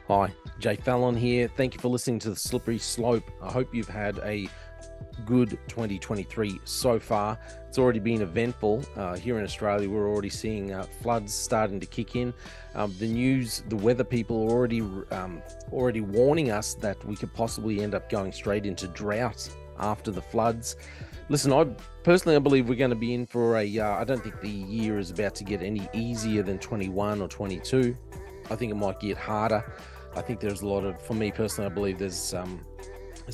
Hi, Jay Fallon here. Thank you for listening to The Slippery Slope. I hope you've had a good 2023 so far. It's already been eventful. Here in Australia, we're already seeing floods starting to kick in. The news, the weather people are already warning us that we could possibly end up going straight into drought after the floods. Listen, I believe we're going to be in for I don't think the year is about to get any easier than 21 or 22. I think it might get harder. I think there's a lot of, for me personally, I believe there's a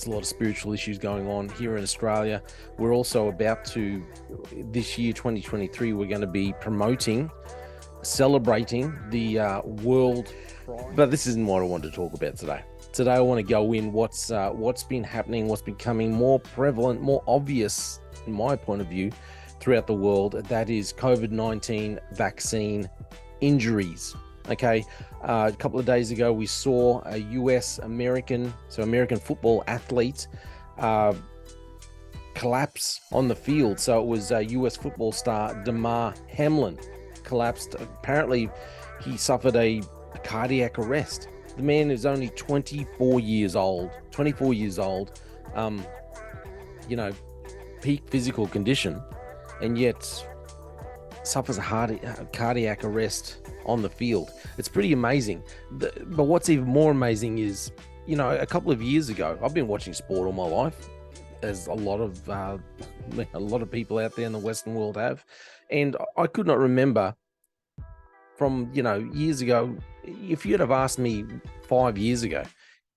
lot of spiritual issues going on here in Australia. We're also about to, this year, 2023, we're going to be celebrating the world. But this isn't what I want to talk about today. Today, I want to go in what's been happening, what's becoming more prevalent, more obvious, in my point of view, throughout the world. That is COVID-19 vaccine injuries. Okay, a couple of days ago, we saw a American football athlete collapse on the field. So it was US football star Damar Hamlin collapsed. Apparently, he suffered a cardiac arrest. The man is only 24 years old. Peak physical condition, and yet suffers a cardiac arrest on the field. It's pretty amazing. But what's even more amazing is, a couple of years ago, I've been watching sport all my life, as a lot of people out there in the Western world have, and I could not remember from years ago. If you'd have asked me 5 years ago,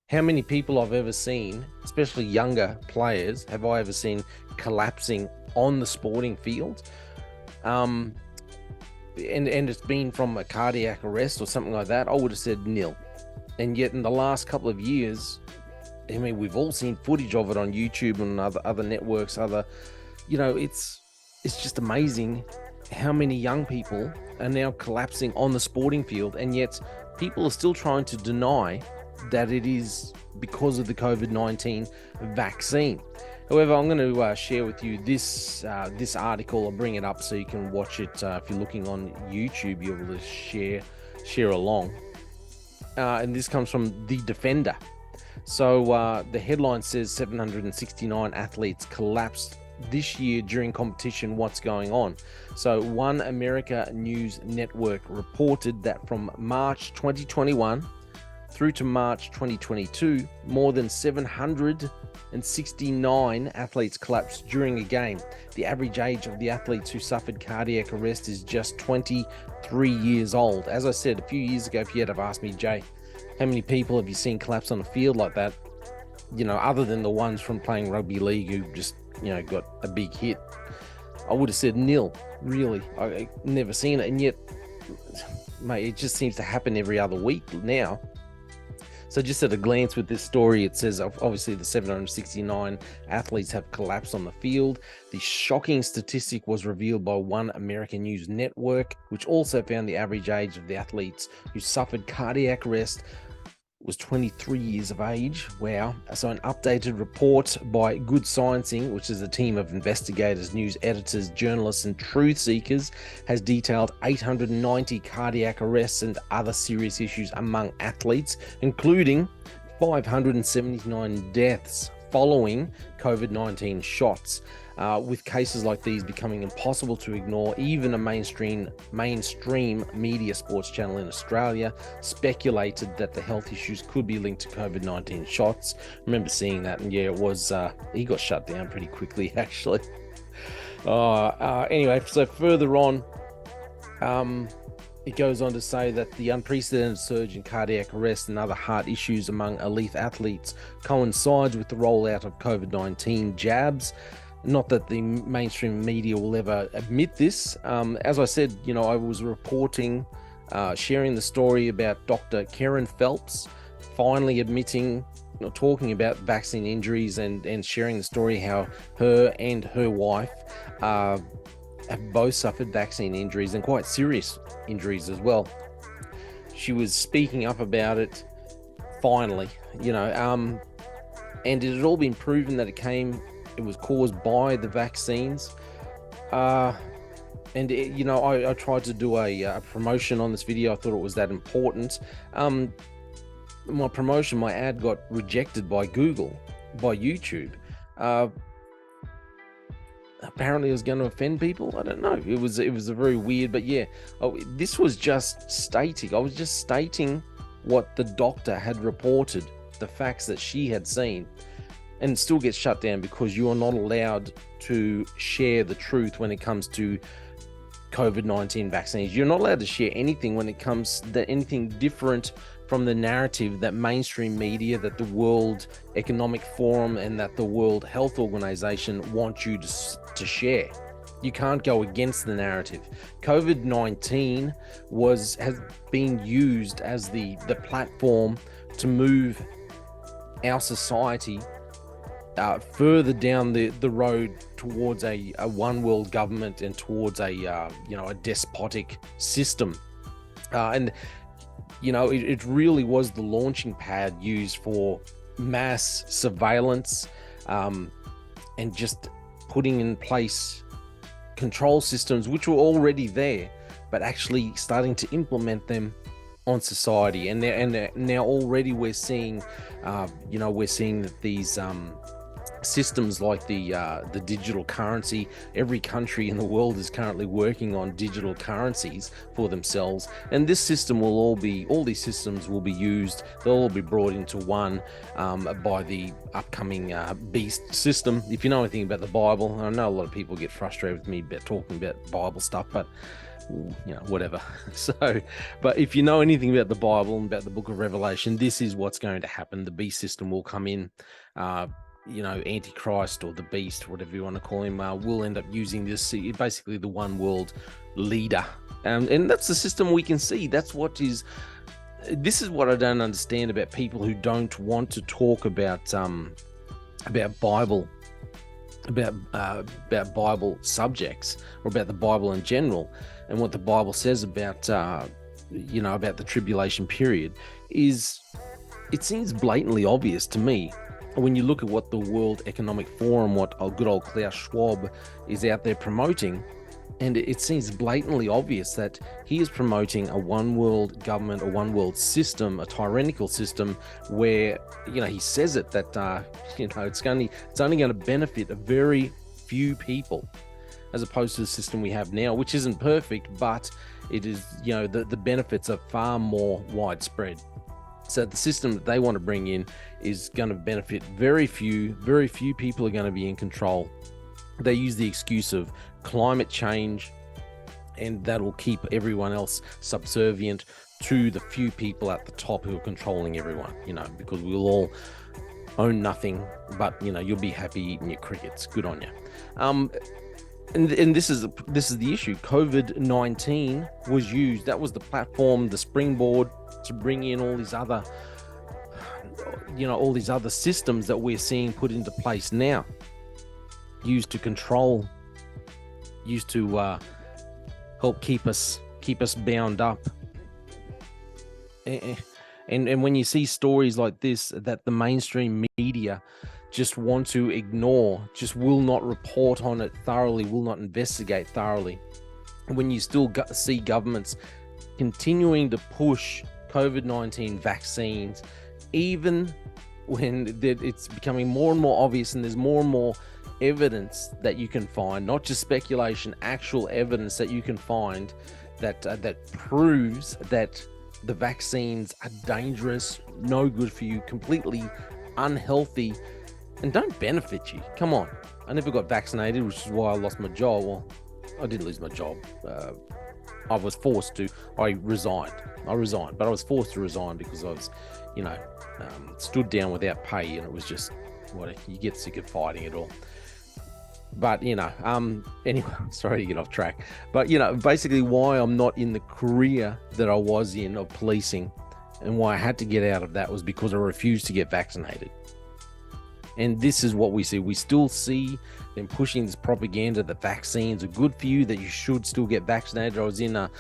how many people I've ever seen, especially younger players, have I ever seen collapsing on the sporting field? And it's been from a cardiac arrest or something like that, I would have said nil. And yet in the last couple of years, I mean, we've all seen footage of it on YouTube and other networks, it's just amazing how many young people are now collapsing on the sporting field, and yet people are still trying to deny that it is because of the COVID-19 vaccine. However, I'm going to share with you this article. I'll bring it up so you can watch it. If you're looking on YouTube, you'll be able to share along. And this comes from The Defender. So the headline says 769 athletes collapsed this year during competition. What's going on? So One America News Network reported that from March 2021 through to March 2022, more than 769 athletes collapsed during a game. The average age of the athletes who suffered cardiac arrest is just 23 years old. As I said a few years ago, if you had have asked me, Jay, how many people have you seen collapse on a field like that, other than the ones from playing rugby league who just, got a big hit, I would have said nil, really. I never seen it. And yet, mate, it just seems to happen every other week now. So just at a glance with this story, it says obviously the 769 athletes have collapsed on the field. The shocking statistic was revealed by One American News Network, which also found the average age of the athletes who suffered cardiac arrest was 23 years of age. Wow. So an updated report by Good Sciencing, which is a team of investigators, news editors, journalists, and truth seekers, has detailed 890 cardiac arrests and other serious issues among athletes, including 579 deaths following COVID-19 shots. With cases like these becoming impossible to ignore, even a mainstream media sports channel in Australia speculated that the health issues could be linked to COVID-19 shots. I remember seeing that, and yeah, it was, he got shut down pretty quickly, actually. Anyway, so further on, it goes on to say that the unprecedented surge in cardiac arrest and other heart issues among elite athletes coincides with the rollout of COVID-19 jabs. Not that the mainstream media will ever admit this. As I said, I was reporting, sharing the story about Dr. Karen Phelps finally admitting, talking about vaccine injuries and sharing the story how her and her wife have both suffered vaccine injuries, and quite serious injuries as well. She was speaking up about it finally, and it had all been proven that it was caused by the vaccines. I tried to do a promotion on this video. I thought it was that important. my promotion, my ad got rejected by Google, by YouTube. Apparently it was going to offend people. I don't know. It was a very weird, but yeah. This was just stating. I was just stating what the doctor had reported, the facts that she had seen, and still gets shut down because you are not allowed to share the truth when it comes to COVID-19 vaccines. You're not allowed to share anything when it comes to anything different from the narrative that mainstream media, that the World Economic Forum, and that the World Health Organization want you to share. You can't go against the narrative. COVID-19 has been used as the platform to move our society further down the road towards a one world government and towards a despotic system, and it really was the launching pad used for mass surveillance, and just putting in place control systems which were already there, but actually starting to implement them on society. And now already we're seeing that these systems like the digital currency. Every country in the world is currently working on digital currencies for themselves, and this system all these systems will be used. They'll all be brought into one by the upcoming beast system. If you know anything about the Bible, I know a lot of people get frustrated with me about talking about Bible stuff, but whatever. So, but if you know anything about the Bible and about the book of Revelation, this is what's going to happen. The beast system will come in. Antichrist, or the beast, whatever you want to call him, will end up using this, basically the one world leader, and that's the system we can see. This is what I don't understand about people who don't want to talk about Bible, about Bible subjects, or about the Bible in general, and what the Bible says about about the tribulation period. It seems blatantly obvious to me when you look at what the World Economic Forum, what good old Klaus Schwab is out there promoting, and it seems blatantly obvious that he is promoting a one world government, a one world system, a tyrannical system where, he says it that, it's only going to benefit a very few people, as opposed to the system we have now, which isn't perfect, but it is, the benefits are far more widespread. So the system that they want to bring in is going to benefit very few people are going to be in control. They use the excuse of climate change, and that'll keep everyone else subservient to the few people at the top who are controlling everyone, because we'll all own nothing, but, you'll be happy eating your crickets. Good on you. And this is the issue. COVID-19 was used. That was the platform, the springboard to bring in all these other, all these other systems that we're seeing put into place now, used to control, used to help keep us bound up. And when you see stories like this, that the mainstream media just want to ignore, just will not report on it thoroughly, will not investigate thoroughly. And when you still see governments continuing to push COVID-19 vaccines, even when it's becoming more and more obvious, and there's more and more evidence that you can find, not just speculation, actual evidence that you can find that proves that the vaccines are dangerous, no good for you, completely unhealthy, and don't benefit you. Come on. I never got vaccinated, which is why I lost my job. Well, I didn't lose my job. I was forced to. I resigned, but I was forced to resign because I was, stood down without pay, and it was just, you get sick of fighting it all. But, anyway, sorry to get off track. But, basically why I'm not in the career that I was in of policing, and why I had to get out of that, was because I refused to get vaccinated. And this is what we see. We still see them pushing this propaganda that vaccines are good for you, that you should still get vaccinated. I was in a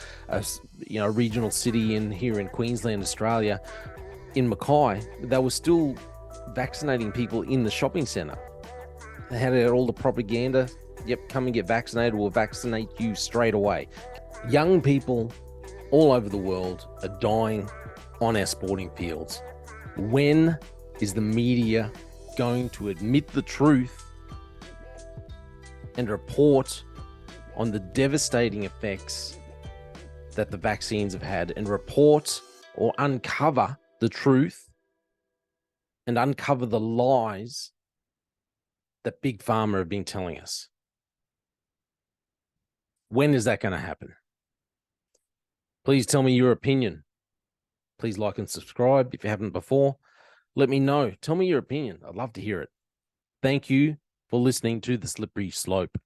regional city here in Queensland, Australia, in Mackay. They were still vaccinating people in the shopping centre. They had out all the propaganda. Yep, come and get vaccinated. We'll vaccinate you straight away. Young people all over the world are dying on our sporting fields. When is the media going to admit the truth and report on the devastating effects that the vaccines have had, and report or uncover the truth and uncover the lies that Big Pharma have been telling us? When is that going to happen? Please tell me your opinion. Please like and subscribe if you haven't before. Let me know. Tell me your opinion. I'd love to hear it. Thank you for listening to The Slippery Slope.